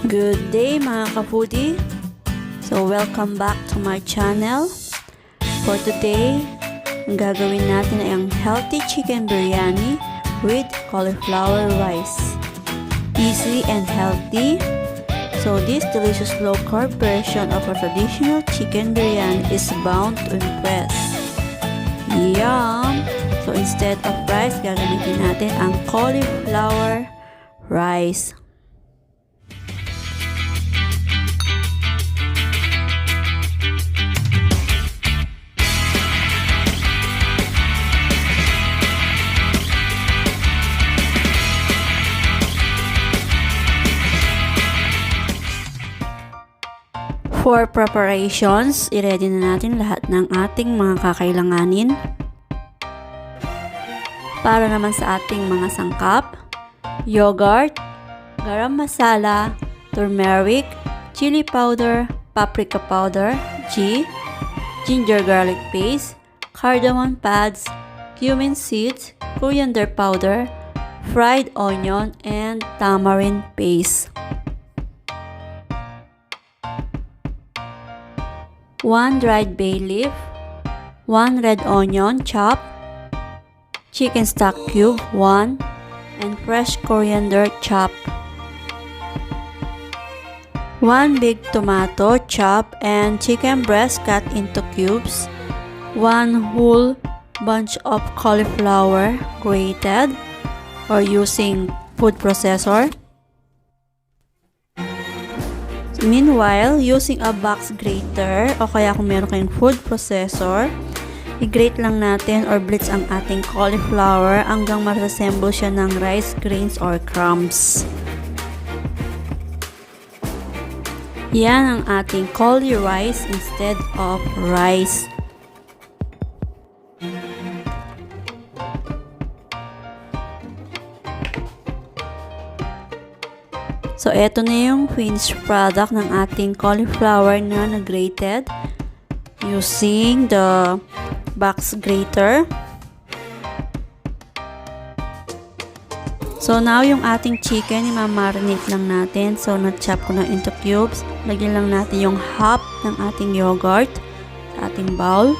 Good day mga ka-foodie! So welcome back to my channel. For today, ang gagawin natin ay ang healthy chicken biryani with cauliflower rice. Easy and healthy. So this delicious low-carb version of a traditional chicken biryani is bound to impress. Yum! So instead of rice, gagamitin natin ang cauliflower rice. For preparations, i-ready na natin lahat ng ating mga kakailanganin. Para naman sa ating mga sangkap, yogurt, garam masala, turmeric, chili powder, paprika powder, ginger garlic paste, cardamom pads, cumin seeds, coriander powder, fried onion, and tamarind paste. 1 dried bay leaf, 1 red onion chopped, chicken stock cube 1, and fresh coriander chopped. 1 big tomato chopped and chicken breast cut into cubes. 1 whole bunch of cauliflower grated or using food processor. Meanwhile, using a box grater o kaya kung meron kayong food processor, i-grate lang natin or blitz ang ating cauliflower hanggang ma-resemble siya ng rice grains or crumbs. Yan ang ating cauli rice instead of rice. So, eto na yung finished product ng ating cauliflower na grated using the box grater. So, now yung ating chicken, i-marinate lang natin. So, na-chop ko na into cubes. Lagyan lang natin yung half ng ating yogurt sa ating bowl.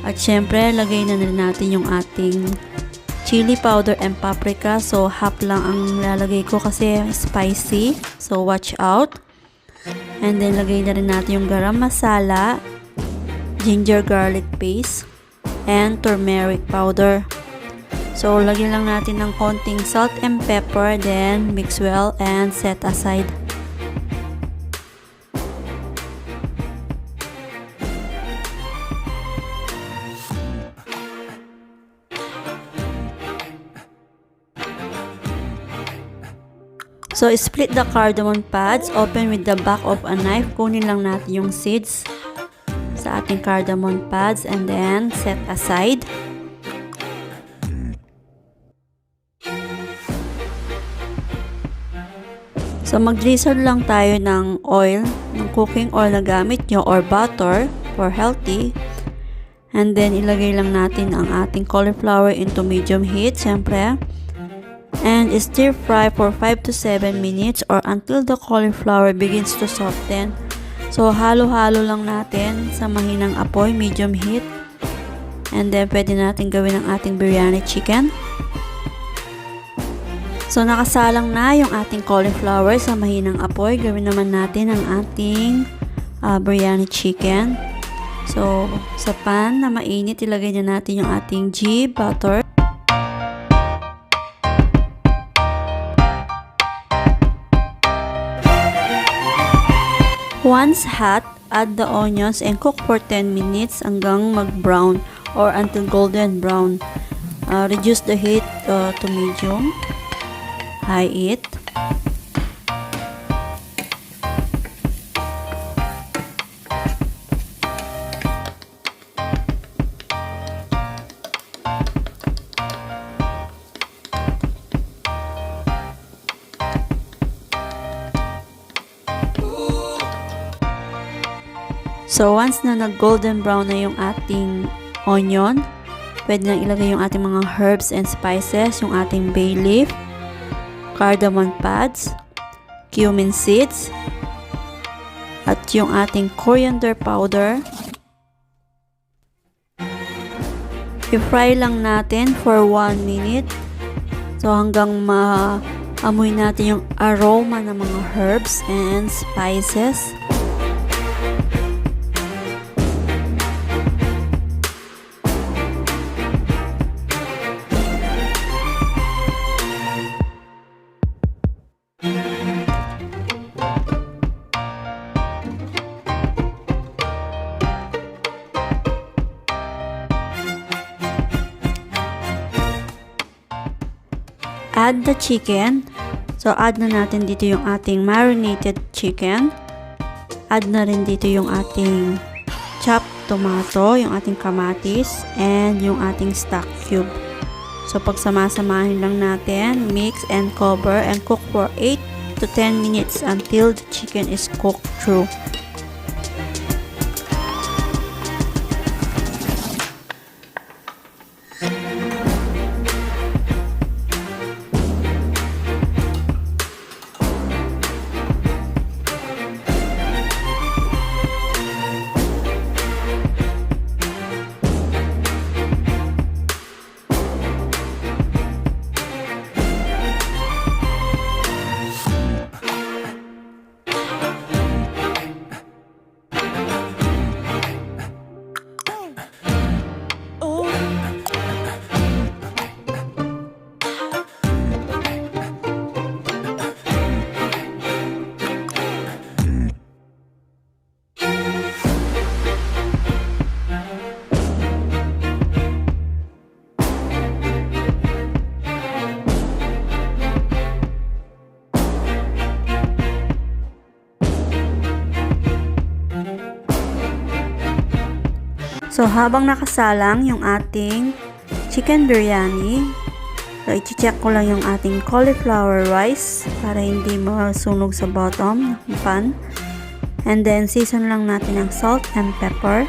At syempre, lagay na rin natin yung ating chili powder and paprika. So, half lang ang lalagay ko kasi spicy. So, watch out. And then, lagay na rin natin yung garam masala, ginger garlic paste, and turmeric powder. So, lagyan lang natin ng konting salt and pepper. Then, mix well and set aside. So, split the cardamom pads, open with the back of a knife. Kunin lang natin yung seeds sa ating cardamom pads and then set aside. So, mag-drizzle lang tayo ng oil, ng cooking oil na gamit nyo or butter for healthy. And then, ilagay lang natin ang ating cauliflower into medium heat, syempre. And stir fry for 5 to 7 minutes or until the cauliflower begins to soften. So, halo-halo lang natin sa mahinang apoy, medium heat. And then, pwede natin gawin ang ating biryani chicken. So, nakasalang na yung ating cauliflower sa mahinang apoy. Gawin naman natin ang ating biryani chicken. So, sa pan na mainit, ilagay na natin yung ating butter. Once hot, add the onions and cook for 10 minutes hanggang mag-brown or until golden brown. Reduce the heat to medium. High heat. So, once na nag-golden brown na yung ating onion, pwede nang ilagay yung ating mga herbs and spices, yung ating bay leaf, cardamom pads, cumin seeds, at yung ating coriander powder. I-fry lang natin for 1 minute. So hanggang maamoy natin yung aroma ng mga herbs and spices. Add the chicken. So, add na natin dito yung ating marinated chicken. Add na rin dito yung ating chopped tomato, yung ating kamatis, and yung ating stock cube. So, pagsama-samahin lang natin, mix and cover and cook for 8 to 10 minutes until the chicken is cooked through. So, habang nakasalang yung ating chicken biryani, so, i-check ko lang yung ating cauliflower rice para hindi masunog sa bottom ng pan. And then, season lang natin ng salt and pepper.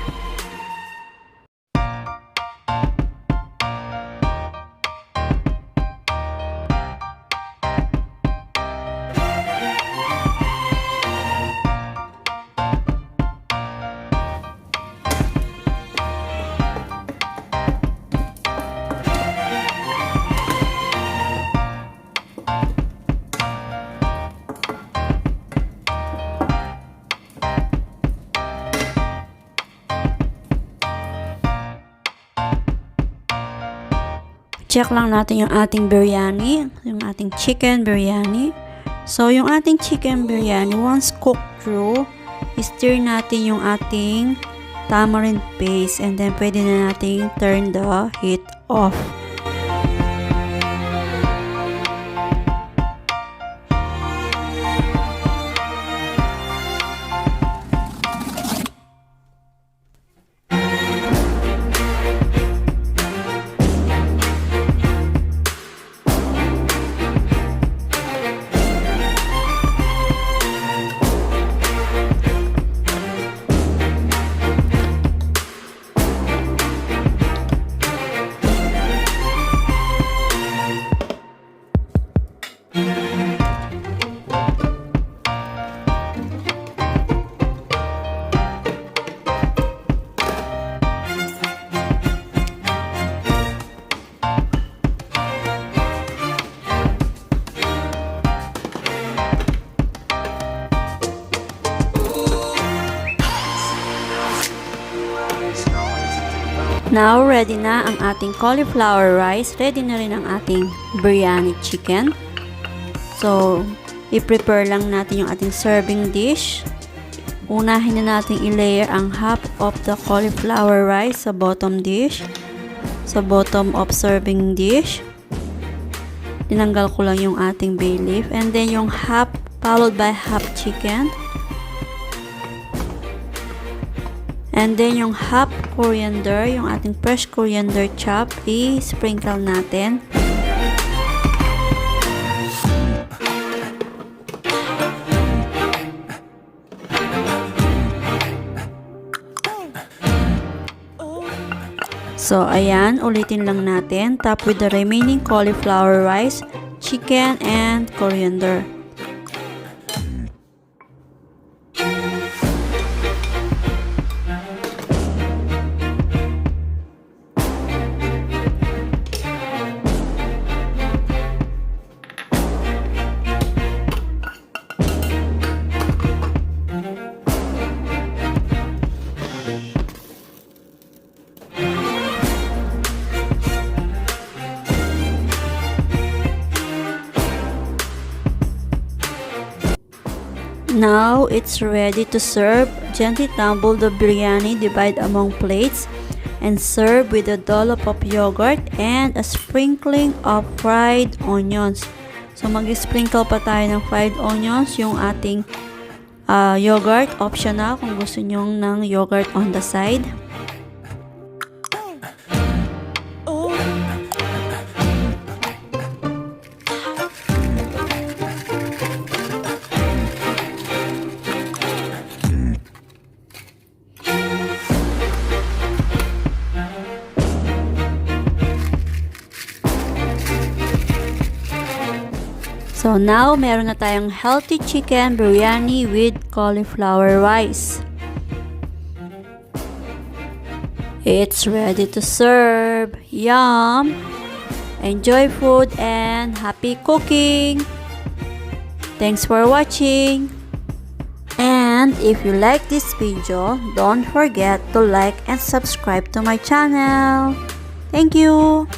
Check lang natin yung ating biryani, yung ating chicken biryani. So, yung ating chicken biryani, once cooked through, stir natin yung ating tamarind paste and then pwede na natin turn the heat off. Now, ready na ang ating cauliflower rice. Ready na rin ang ating biryani chicken. So, i-prepare lang natin yung ating serving dish. Unahin na natin i-layer ang half of the cauliflower rice sa bottom dish. Sa bottom of serving dish. Tinanggal ko lang yung ating bay leaf. And then yung half followed by half chicken. And then yung half coriander, yung ating fresh coriander chop, i-sprinkle natin. So, ayan, ulitin lang natin. Top with the remaining cauliflower rice, chicken, and coriander. Now it's ready to serve. Gently tumble the biryani, divide among plates, and serve with a dollop of yogurt and a sprinkling of fried onions. So mag-sprinkle pa tayo ng fried onions. Yung ating yogurt, optional kung gusto nyo ng yogurt on the side. So now, meron na tayong healthy chicken biryani with cauliflower rice. It's ready to serve. Yum! Enjoy food and happy cooking! Thanks for watching! And if you like this video, don't forget to like and subscribe to my channel. Thank you!